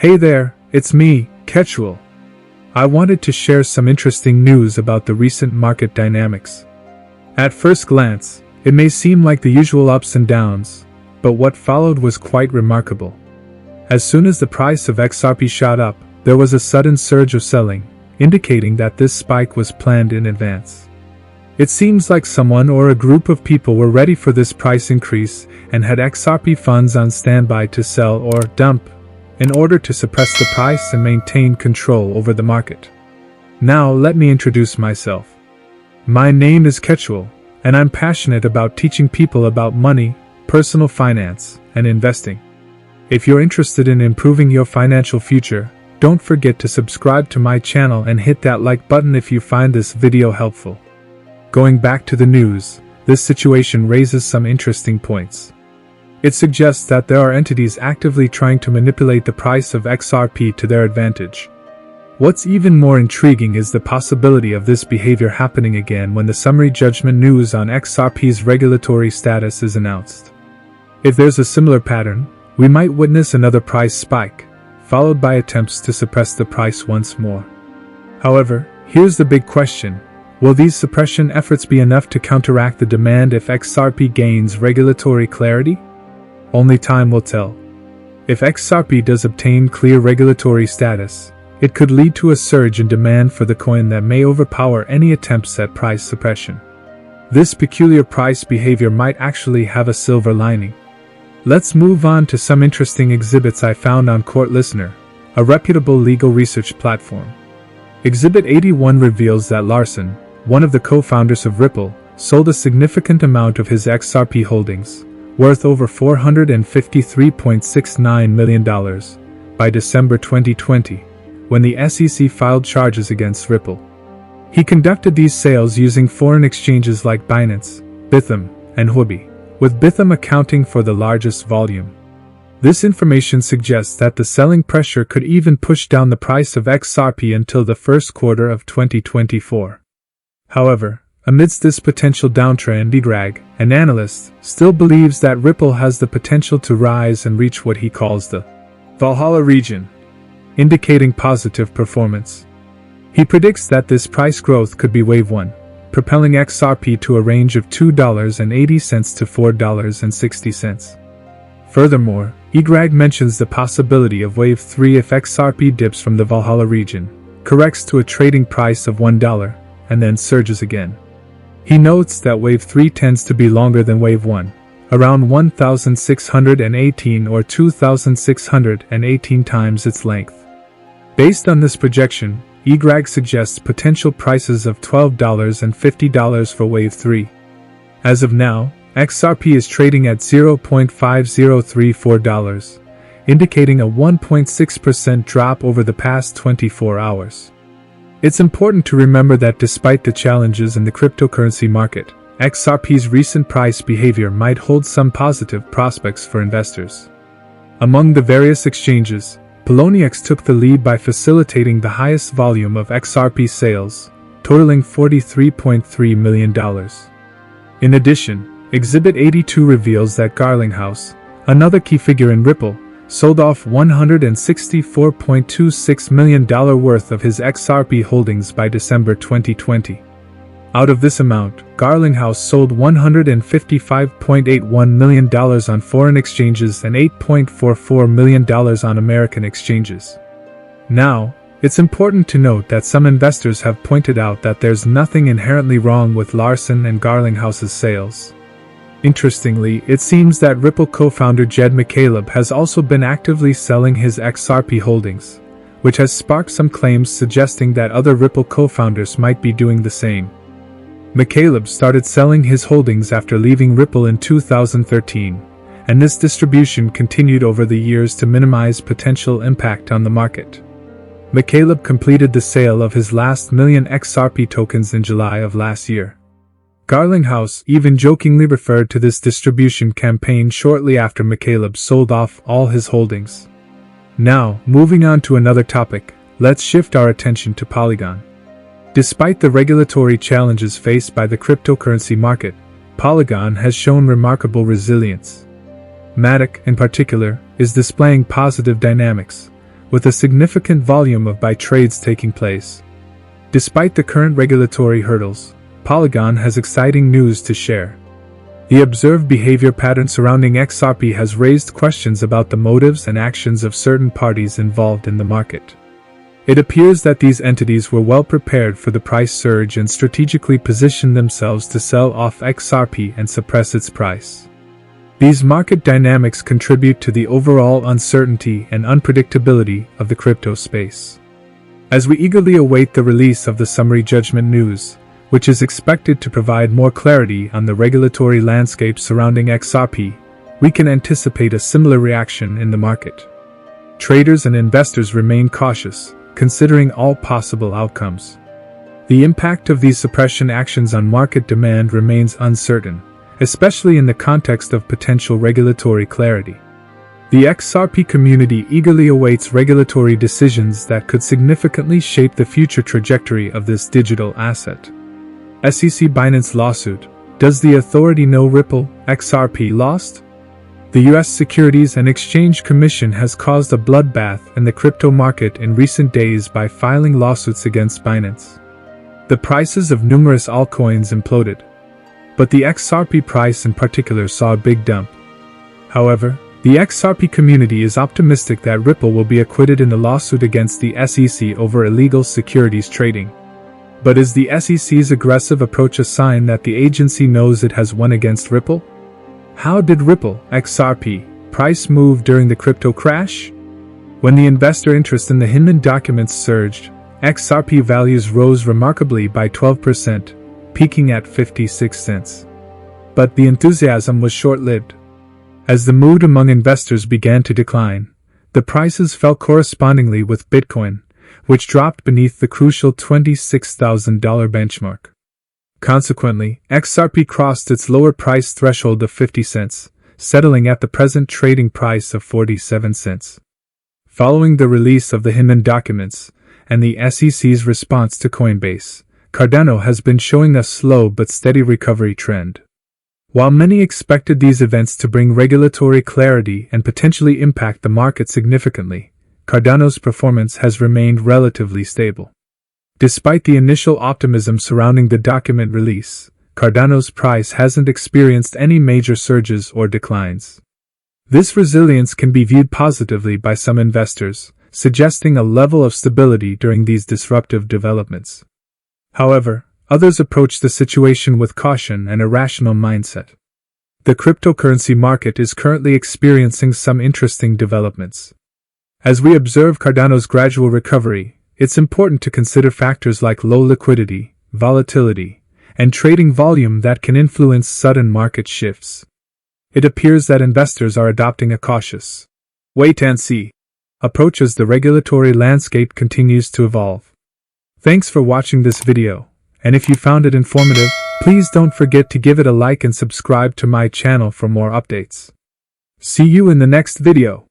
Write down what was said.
Hey there, it's me, Quetzal. I wanted to share some interesting news about the recent market dynamics. At first glance, it may seem like the usual ups and downs, but what followed was quite remarkable. As soon as the price of XRP shot up, there was a sudden surge of selling, indicating that this spike was planned in advance. It seems like someone or a group of people were ready for this price increase and had XRP funds on standby to sell or dump in order to suppress the price and maintain control over the market. Now let me introduce myself. My name is Quetzal, and I'm passionate about teaching people about money, personal finance, and investing. If you're interested in improving your financial future, don't forget to subscribe to my channel and hit that like button if you find this video helpful. Going back to the news, this situation raises some interesting points. It suggests that there are entities actively trying to manipulate the price of XRP to their advantage. What's even more intriguing is the possibility of this behavior happening again when the summary judgment news on XRP's regulatory status is announced. If there's a similar pattern, we might witness another price spike, followed by attempts to suppress the price once more. However, here's the big question. Will these suppression efforts be enough to counteract the demand if XRP gains regulatory clarity? Only time will tell. If XRP does obtain clear regulatory status, it could lead to a surge in demand for the coin that may overpower any attempts at price suppression. This peculiar price behavior might actually have a silver lining. Let's move on to some interesting exhibits I found on Court Listener, a reputable legal research platform. Exhibit 81 reveals that Larson, one of the co-founders of Ripple, sold a significant amount of his XRP holdings, worth over $453.69 million, by December 2020, when the SEC filed charges against Ripple. He conducted these sales using foreign exchanges like Binance, Bithum, and Huobi, with Bithum accounting for the largest volume. This information suggests that the selling pressure could even push down the price of XRP until the first quarter of 2024. However, amidst this potential downtrend, YGRAG, an analyst, still believes that Ripple has the potential to rise and reach what he calls the Valhalla region, indicating positive performance. He predicts that this price growth could be Wave 1, propelling XRP to a range of $2.80 to $4.60. Furthermore, YGRAG mentions the possibility of Wave 3 if XRP dips from the Valhalla region, corrects to a trading price of $1, and then surges again. He notes that Wave 3 tends to be longer than Wave 1, around 1,618 or 2,618 times its length. Based on this projection, YGRAG suggests potential prices of $12 and $50 for Wave 3. As of now, XRP is trading at $0.5034, indicating a 1.6% drop over the past 24 hours. It's important to remember that despite the challenges in the cryptocurrency market, XRP's recent price behavior might hold some positive prospects for investors. Among the various exchanges, Poloniex took the lead by facilitating the highest volume of XRP sales, totaling $43.3 million. In addition, Exhibit 82 reveals that Garlinghouse, another key figure in Ripple, sold off $164.26 million worth of his XRP holdings by December 2020. Out of this amount, Garlinghouse sold $155.81 million on foreign exchanges and $8.44 million on American exchanges. Now, it's important to note that some investors have pointed out that there's nothing inherently wrong with Larson and Garlinghouse's sales. Interestingly, it seems that Ripple co-founder Jed McCaleb has also been actively selling his XRP holdings, which has sparked some claims suggesting that other Ripple co-founders might be doing the same. McCaleb started selling his holdings after leaving Ripple in 2013, and this distribution continued over the years to minimize potential impact on the market. McCaleb completed the sale of his last million XRP tokens in July of last year. Garlinghouse even jokingly referred to this distribution campaign shortly after McCaleb sold off all his holdings. Now, moving on to another topic, let's shift our attention to Polygon. Despite the regulatory challenges faced by the cryptocurrency market, Polygon has shown remarkable resilience. Matic, in particular, is displaying positive dynamics, with a significant volume of buy trades taking place. Despite the current regulatory hurdles, Polygon has exciting news to share. The observed behavior pattern surrounding XRP has raised questions about the motives and actions of certain parties involved in the market. It appears that these entities were well prepared for the price surge and strategically positioned themselves to sell off XRP and suppress its price. These market dynamics contribute to the overall uncertainty and unpredictability of the crypto space. As we eagerly await the release of the summary judgment news, which is expected to provide more clarity on the regulatory landscape surrounding XRP, we can anticipate a similar reaction in the market. Traders and investors remain cautious, considering all possible outcomes. The impact of these suppression actions on market demand remains uncertain, especially in the context of potential regulatory clarity. The XRP community eagerly awaits regulatory decisions that could significantly shape the future trajectory of this digital asset. SEC Binance lawsuit. Does the authority know Ripple, XRP lost? The U.S. Securities and Exchange Commission has caused a bloodbath in the crypto market in recent days by filing lawsuits against Binance. The prices of numerous altcoins imploded, but the XRP price in particular saw a big dump. However, the XRP community is optimistic that Ripple will be acquitted in the lawsuit against the SEC over illegal securities trading. But is the SEC's aggressive approach a sign that the agency knows it has won against Ripple? How did Ripple, XRP, price move during the crypto crash? When the investor interest in the Hinman documents surged, XRP values rose remarkably by 12%, peaking at 56 cents. But the enthusiasm was short-lived. As the mood among investors began to decline, the prices fell correspondingly with Bitcoin, which dropped beneath the crucial $26,000 benchmark. Consequently, XRP crossed its lower price threshold of 50 cents, settling at the present trading price of 47 cents. Following the release of the Hinman documents and the SEC's response to Coinbase, Cardano has been showing a slow but steady recovery trend. While many expected these events to bring regulatory clarity and potentially impact the market significantly, Cardano's performance has remained relatively stable. Despite the initial optimism surrounding the document release, Cardano's price hasn't experienced any major surges or declines. This resilience can be viewed positively by some investors, suggesting a level of stability during these disruptive developments. However, others approach the situation with caution and a rational mindset. The cryptocurrency market is currently experiencing some interesting developments. As we observe Cardano's gradual recovery, it's important to consider factors like low liquidity, volatility, and trading volume that can influence sudden market shifts. It appears that investors are adopting a cautious wait-and-see approach as the regulatory landscape continues to evolve. Thanks for watching this video, and if you found it informative, please don't forget to give it a like and subscribe to my channel for more updates. See you in the next video.